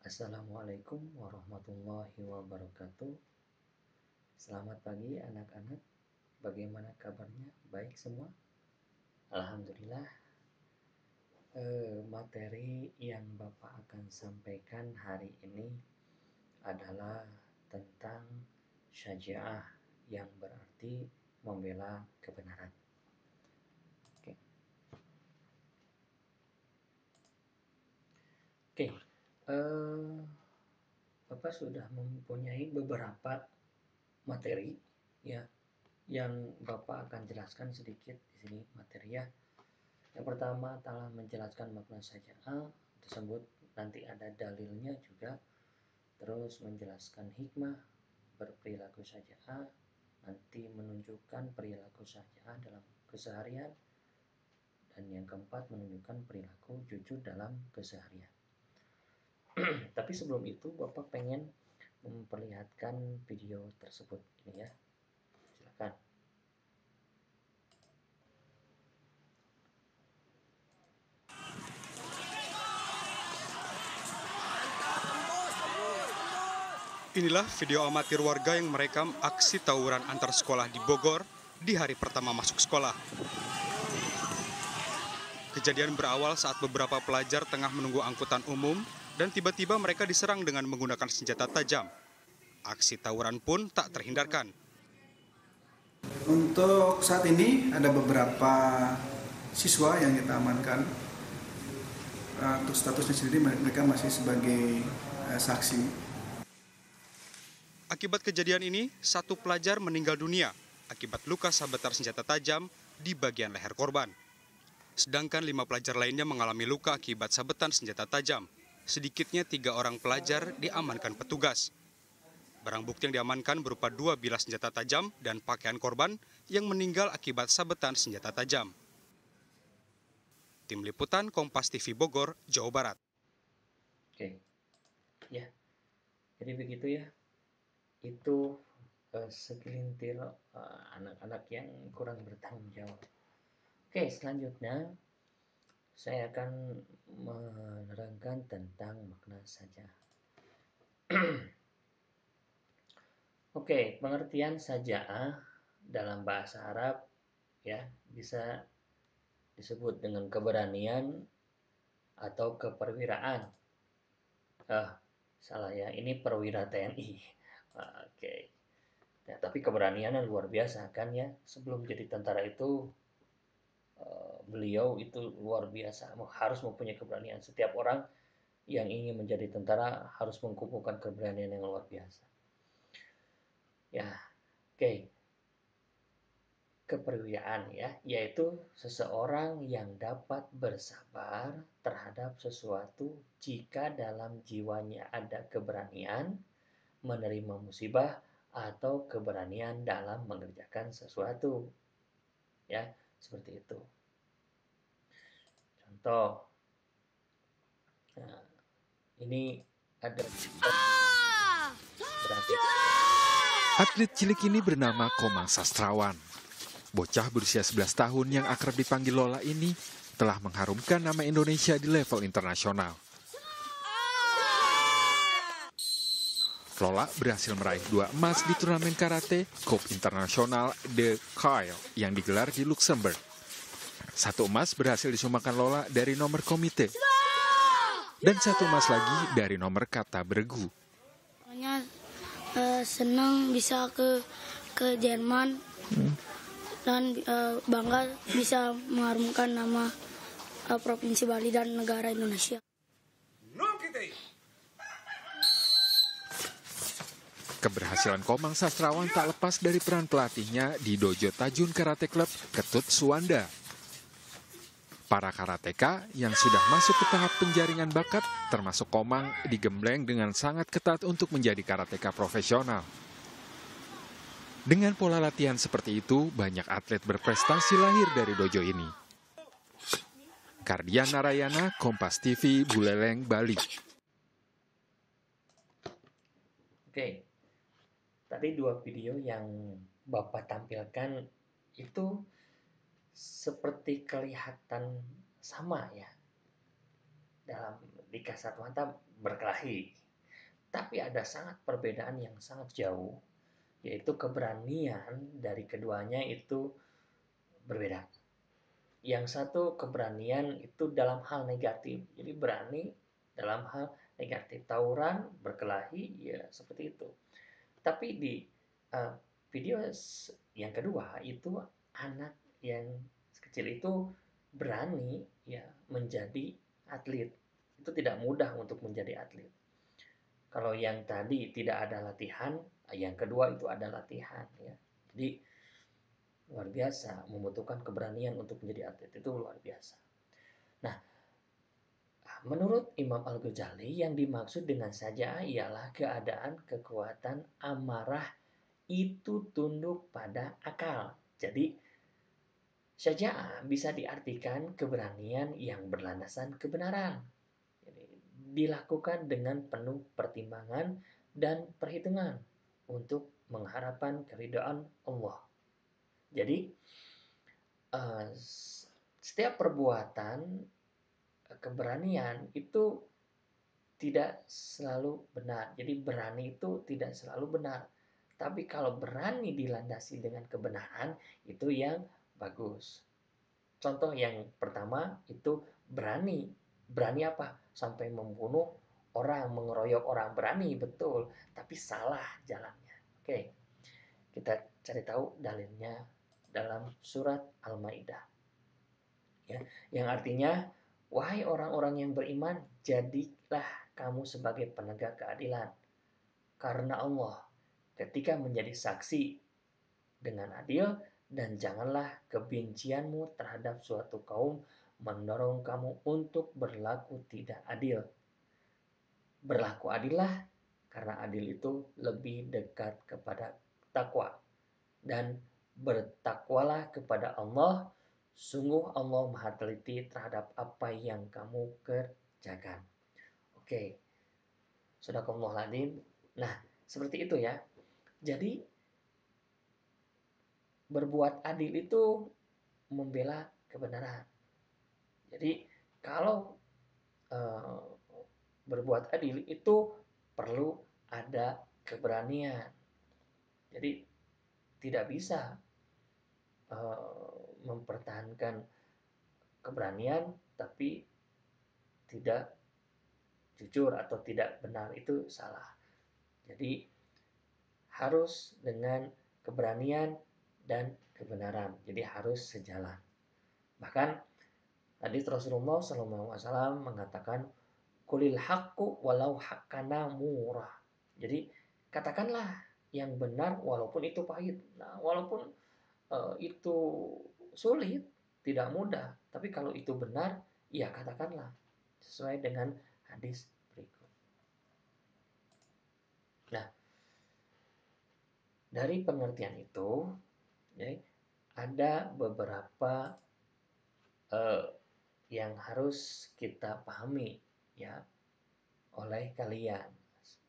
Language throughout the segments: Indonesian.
Assalamualaikum warahmatullahi wabarakatuh. Selamat pagi anak-anak. Bagaimana kabarnya? Baik semua? Alhamdulillah. Materi yang Bapak akan sampaikan hari ini adalah tentang syaja'ah, yang berarti membela kebenaran. Oke. Bapak sudah mempunyai beberapa materi ya yang Bapak akan jelaskan sedikit di sini materi ya. Yang pertama telah menjelaskan makna syaja'ah tersebut, nanti ada dalilnya juga. Terus menjelaskan hikmah berperilaku syaja'ah, nanti menunjukkan perilaku syaja'ah dalam keseharian. Dan yang keempat menunjukkan perilaku jujur dalam keseharian. Tapi sebelum itu Bapak pengen memperlihatkan video tersebut ini ya. Silakan. Inilah video amatir warga yang merekam aksi tawuran antar sekolah di Bogor di hari pertama masuk sekolah. Kejadian berawal saat beberapa pelajar tengah menunggu angkutan umum dan tiba-tiba mereka diserang dengan menggunakan senjata tajam. Aksi tawuran pun tak terhindarkan. Untuk saat ini ada beberapa siswa yang kita amankan. Untuk statusnya sendiri mereka masih sebagai saksi. Akibat kejadian ini, satu pelajar meninggal dunia akibat luka sabetan senjata tajam di bagian leher korban. Sedangkan 5 pelajar lainnya mengalami luka akibat sabetan senjata tajam. Sedikitnya 3 orang pelajar diamankan petugas. Barang bukti yang diamankan berupa 2 bilah senjata tajam dan pakaian korban yang meninggal akibat sabetan senjata tajam. Tim Liputan Kompas TV Bogor, Jawa Barat. Oke, ya. Jadi begitu ya. Itu segelintir anak-anak yang kurang bertanggung jawab. Oke, selanjutnya saya akan menerangkan tentang makna syaja'ah. Oke, pengertian syaja'ah dalam bahasa Arab ya bisa disebut dengan keberanian atau keperwiraan. Salah ya, ini perwira TNI. Oke. Ya, tapi keberaniannya luar biasa kan ya. Sebelum jadi tentara itu beliau itu luar biasa, harus mempunyai keberanian. Setiap orang yang ingin menjadi tentara harus mengumpulkan keberanian yang luar biasa. Ya, oke. Keperwiraan ya, yaitu seseorang yang dapat bersabar terhadap sesuatu jika dalam jiwanya ada keberanian menerima musibah atau keberanian dalam mengerjakan sesuatu. Ya, seperti itu. Contoh. Nah, ini ada berarti. Atlet cilik ini bernama Komang Sastrawan. Bocah berusia 11 tahun yang akrab dipanggil Lola ini telah mengharumkan nama Indonesia di level internasional. Lola berhasil meraih 2 emas di turnamen karate Cup Internasional The Kyle yang digelar di Luxembourg. 1 emas berhasil disumbangkan Lola dari nomor komite. Dan 1 emas lagi dari nomor kata beregu. Pokoknya senang bisa ke Jerman dan bangga bisa mengharumkan nama Provinsi Bali dan negara Indonesia. Keberhasilan Komang Sastrawan tak lepas dari peran pelatihnya di Dojo Tajun Karate Club Ketut Suwanda. Para karateka yang sudah masuk ke tahap penjaringan bakat, termasuk Komang, digembleng dengan sangat ketat untuk menjadi karateka profesional. Dengan pola latihan seperti itu, banyak atlet berprestasi lahir dari dojo ini. Kardian Narayana, Kompas TV, Buleleng, Bali. Oke. Tadi 2 video yang Bapak tampilkan itu seperti kelihatan sama ya. di kasat mata berkelahi. Tapi ada sangat perbedaan yang sangat jauh, yaitu keberanian dari keduanya itu berbeda. Yang satu keberanian itu dalam hal negatif, jadi berani dalam hal negatif, tawuran, berkelahi, ya seperti itu. Tapi di uh, video yang kedua itu anak yang kecil itu berani ya menjadi atlet. Itu tidak mudah untuk menjadi atlet. Kalau yang tadi tidak ada latihan, yang kedua itu ada latihan ya. Jadi luar biasa, membutuhkan keberanian untuk menjadi atlet itu luar biasa. Nah, menurut Imam Al-Ghazali yang dimaksud dengan saja ialah keadaan kekuatan amarah itu tunduk pada akal. Jadi syaja'ah bisa diartikan keberanian yang berlandasan kebenaran. Jadi, dilakukan dengan penuh pertimbangan dan perhitungan untuk mengharapkan keridhaan Allah. Jadi setiap perbuatan keberanian itu tidak selalu benar. Jadi berani itu tidak selalu benar. Tapi kalau berani dilandasi dengan kebenaran, itu yang bagus. Contoh yang pertama itu berani. Berani apa? Sampai membunuh orang, mengeroyok orang. Berani, betul. Tapi salah jalannya. Oke, kita cari tahu dalilnya dalam surat Al-Maidah. Ya, yang artinya, wahai orang-orang yang beriman, jadilah kamu sebagai penegak keadilan. Karena Allah ketika menjadi saksi dengan adil, dan janganlah kebencianmu terhadap suatu kaum mendorong kamu untuk berlaku tidak adil. Berlaku adillah, karena adil itu lebih dekat kepada takwa. Dan bertakwalah kepada Allah, sungguh Allah maha teliti terhadap apa yang kamu kerjakan. Oke, Sadaqallahul-Adzim. Nah, seperti itu ya. Jadi berbuat adil itu membela kebenaran. Jadi kalau berbuat adil itu perlu ada keberanian. Jadi tidak bisa mempertahankan keberanian tapi tidak jujur atau tidak benar, itu salah. Jadi harus dengan keberanian dan kebenaran. Jadi harus sejalan. Bahkan hadis Rasulullah SAW mengatakan, kulil haqqu walau haqqana murah. Jadi katakanlah yang benar walaupun itu pahit. Nah, walaupun itu sulit, tidak mudah, tapi kalau itu benar, ya katakanlah sesuai dengan hadis berikut. Nah, dari pengertian itu ya, ada beberapa yang harus kita pahami ya oleh kalian.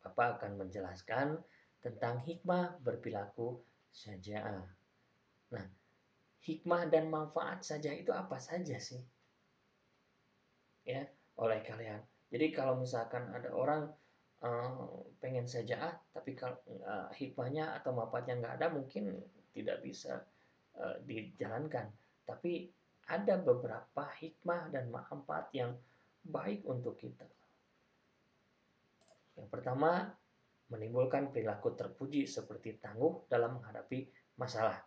Bapak akan menjelaskan tentang hikmah berperilaku syaja'ah. Nah, hikmah dan manfaat saja itu apa saja sih? Ya, oleh kalian. Jadi kalau misalkan ada orang pengen syaja'ah, tapi kalau hikmahnya atau manfaatnya nggak ada, mungkin tidak bisa dijalankan. Tapi ada beberapa hikmah dan manfaat yang baik untuk kita. Yang pertama, menimbulkan perilaku terpuji seperti tangguh dalam menghadapi masalah.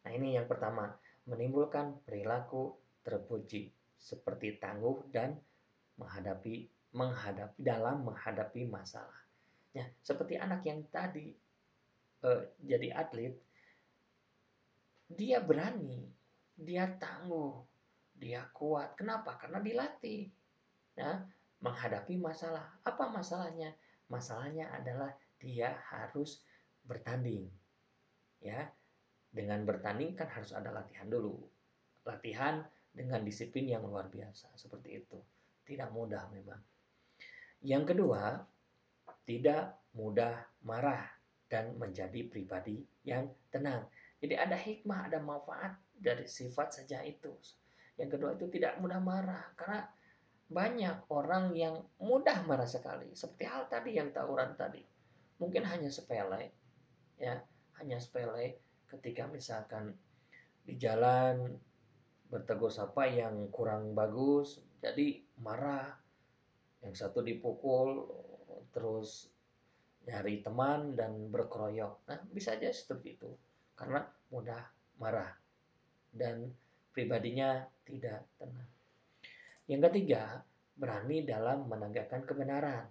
Nah, ini yang pertama, menimbulkan perilaku terpuji seperti tangguh dan menghadapi dalam menghadapi masalah. Ya, seperti anak yang tadi jadi atlet, dia berani, dia tangguh, dia kuat. Kenapa? Karena dilatih. Ya, menghadapi masalah. Apa masalahnya? Masalahnya adalah dia harus bertanding. Ya, dengan bertanding kan harus ada latihan dulu. Latihan dengan disiplin yang luar biasa. Seperti itu. Tidak mudah memang. Yang kedua, tidak mudah marah dan menjadi pribadi yang tenang. Jadi ada hikmah, ada manfaat dari sifat saja itu. Yang kedua itu tidak mudah marah. Karena banyak orang yang mudah marah sekali. Seperti hal tadi yang tawuran tadi. Mungkin hanya sepele, ya, hanya sepele ketika misalkan di jalan bertegur sapa yang kurang bagus, jadi marah, yang satu dipukul, terus nyari teman dan berkeroyok. Nah, bisa aja seperti itu karena mudah marah dan pribadinya tidak tenang. Yang ketiga, berani dalam menegakkan kebenaran.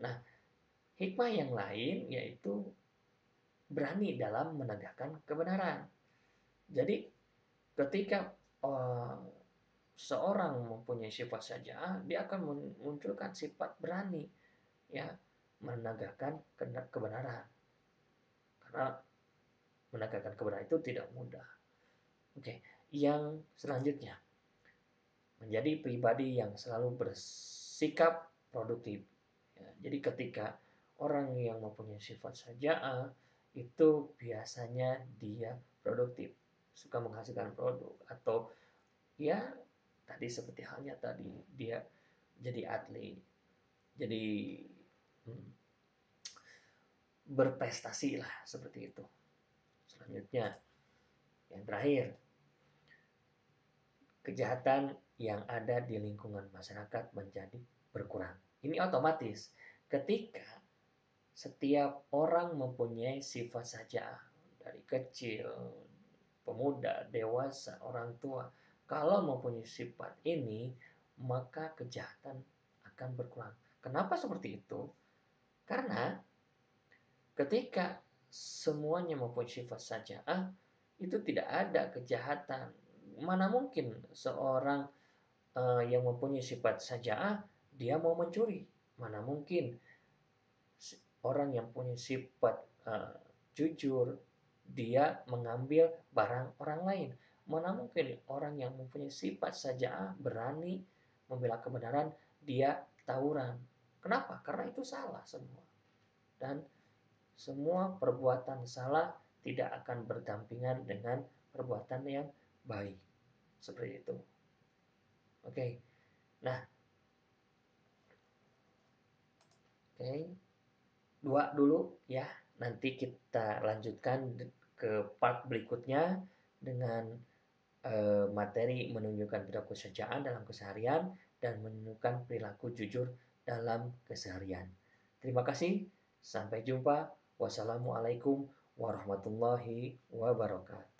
Nah, hikmah yang lain yaitu berani dalam menegakkan kebenaran. Jadi ketika seorang mempunyai sifat saja, dia akan memunculkan sifat berani, ya, menegakkan kebenaran. Karena menegakkan kebenaran itu tidak mudah. Oke, yang selanjutnya, menjadi pribadi yang selalu bersikap produktif. Ya, jadi ketika orang yang mempunyai sifat saja'ah itu biasanya dia produktif, suka menghasilkan produk, atau ya tadi seperti halnya tadi dia jadi atlet, jadi berprestasi lah seperti itu. Selanjutnya, yang terakhir, kejahatan yang ada di lingkungan masyarakat menjadi berkurang. Ini otomatis ketika setiap orang mempunyai sifat saja'ah dari kecil, pemuda, dewasa, orang tua. Kalau mempunyai sifat ini, maka kejahatan akan berkurang. Kenapa seperti itu? Karena ketika semuanya mempunyai sifat saja'ah, itu tidak ada kejahatan. Mana mungkin seorang yang mempunyai sifat saja'ah, dia mau mencuri? Mana mungkin orang yang punya sifat jujur, dia mengambil barang orang lain? Mana mungkin orang yang mempunyai sifat saja'ah berani membela kebenaran, dia tawuran? Kenapa? Karena itu salah semua. Dan semua perbuatan salah tidak akan berdampingan dengan perbuatan yang baik. Seperti itu. Oke. Nah, dua dulu ya. Nanti kita lanjutkan ke part berikutnya dengan materi menunjukkan perilaku saja'ah dalam keseharian dan menunjukkan perilaku jujur dalam keseharian. Terima kasih. Sampai jumpa. Wassalamualaikum warahmatullahi wabarakatuh.